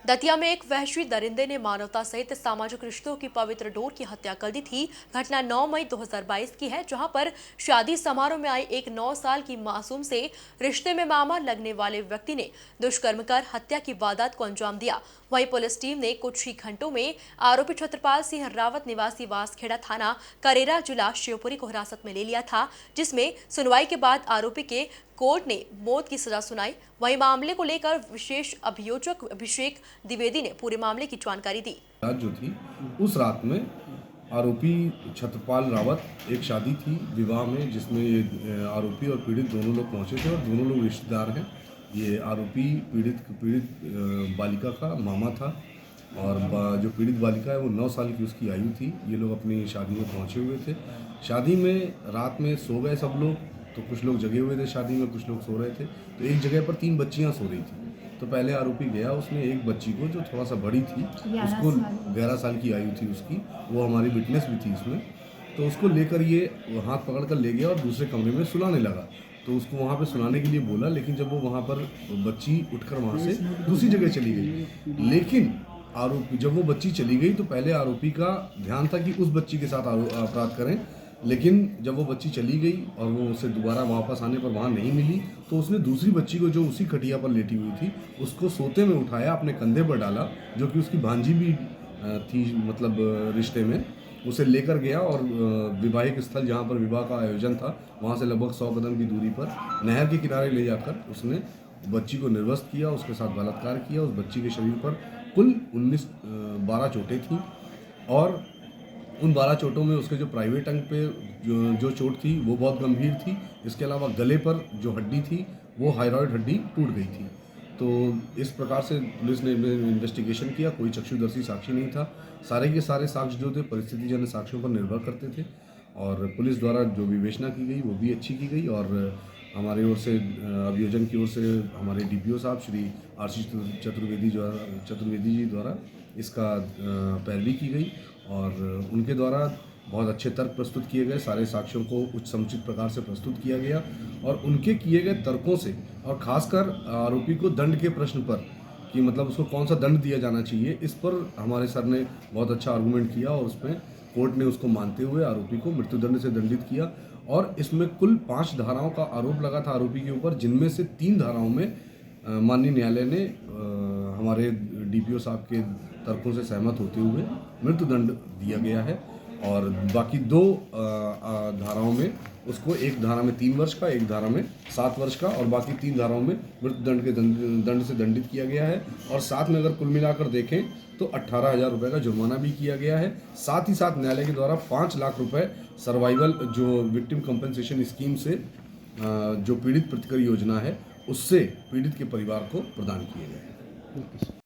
दतिया में एक वहशी दरिंदे ने मानवता सहित सामाजिक रिश्तों की पवित्र डोर की हत्या कर दी थी। घटना 9 मई 2022 की है, जहां पर शादी समारोह में आई एक 9 साल की मासूम से रिश्ते में मामा लगने वाले व्यक्ति ने दुष्कर्म कर हत्या की वारदात को अंजाम दिया। वहीं पुलिस टीम ने कुछ ही घंटों में आरोपी छत्रपाल सिंह रावत निवासी वासखेड़ा थाना करेरा जिला शिवपुरी को हिरासत में ले लिया था, जिसमें सुनवाई के बाद आरोपी के कोर्ट ने मौत की सजा सुनाई। वहीं मामले को लेकर विशेष अभियोजक अभिषेक द्विवेदी ने पूरे मामले की जानकारी दी। रात जो थी उस रात में आरोपी छत्रपाल रावत एक शादी थी विवाह में, जिसमें आरोपी और पीड़ित दोनों लोग पहुंचे थे और दोनों लोग रिश्तेदार हैं। ये आरोपी पीड़ित बालिका का मामा था और जो पीड़ित बालिका है वो 9 साल की उसकी आयु थी। ये लोग अपनी शादी में पहुंचे हुए थे। शादी में रात में सो गए सब लोग, तो कुछ लोग जगे हुए थे शादी में, कुछ लोग सो रहे थे। तो एक जगह पर 3 बच्चियां सो रही थी। तो पहले आरोपी गया, उसने एक बच्ची को जो थोड़ा सा बड़ी थी, उसको 11 साल की आयु थी उसकी, वो हमारी विटनेस भी थी उसमें, तो उसको लेकर ये हाथ पकड़ कर ले गया और दूसरे कमरे में सुलाने लगा। तो उसको वहाँ पे सुलाने के लिए बोला, लेकिन जब वो वहाँ पर बच्ची उठकर वहाँ से दूसरी जगह चली गई। लेकिन आरोपी जब वो बच्ची चली गई तो पहले आरोपी का ध्यान था कि उस बच्ची के साथ अपराध करें, लेकिन जब वो बच्ची चली गई और वो उसे दोबारा वापस आने पर वहाँ नहीं मिली, तो उसने दूसरी बच्ची को जो उसी खटिया पर लेटी हुई थी उसको सोते में उठाया, अपने कंधे पर डाला, जो कि उसकी भांजी भी थी, मतलब रिश्ते में, उसे लेकर गया और विवाहिक स्थल जहाँ पर विवाह का आयोजन था वहाँ से लगभग 100 कदम की दूरी पर नहर के किनारे ले जाकर उसने बच्ची को निर्वस्त्र किया, उसके साथ बलात्कार किया। उस बच्ची के शरीर पर कुल 12 चोटें थीं और उन 12 चोटों में उसके जो प्राइवेट अंग पे जो चोट थी वो बहुत गंभीर थी। इसके अलावा गले पर जो हड्डी थी वो हाइरॉइड हड्डी टूट गई थी। तो इस प्रकार से पुलिस ने इन्वेस्टिगेशन किया, कोई चक्षुदर्शी साक्षी नहीं था। सारे के सारे साक्ष्य जो थे परिस्थितिजन्य साक्ष्यों पर निर्भर करते थे और पुलिस द्वारा जो विवेचना की गई वो भी अच्छी की गई और हमारी ओर से अभियोजन की ओर से हमारे डीपीओ साहब श्री आशीष चतुर्वेदी जी द्वारा इसका पैरवी की गई और उनके द्वारा बहुत अच्छे तर्क प्रस्तुत किए गए। सारे साक्ष्यों को उच्च समुचित प्रकार से प्रस्तुत किया गया और उनके किए गए तर्कों से और खासकर आरोपी को दंड के प्रश्न पर कि मतलब उसको कौन सा दंड दिया जाना चाहिए, इस पर हमारे सर ने बहुत अच्छा आर्गूमेंट किया और उसमें कोर्ट ने उसको मानते हुए आरोपी को मृत्युदंड से दंडित किया। और इसमें कुल 5 धाराओं का आरोप लगा था आरोपी के ऊपर, जिनमें से 3 धाराओं में माननीय न्यायालय ने हमारे डीपीओ साहब के तर्कों से सहमत होते हुए मृत्युदंड दिया गया है और बाकी 2 धाराओं में उसको, एक धारा में 3 वर्ष का, एक धारा में 7 वर्ष का और बाकी 3 धाराओं में मृत्युदंड के दंड से दंडित किया गया है। और साथ में अगर कुल मिलाकर देखें तो 18,000 रुपये का जुर्माना भी किया गया है। साथ ही साथ न्यायालय के द्वारा 5 लाख रुपए सर्वाइवल जो विक्टिम कंपनसेशन स्कीम से जो पीड़ित प्रतिकर योजना है उससे पीड़ित के परिवार को प्रदान किए गए हैं।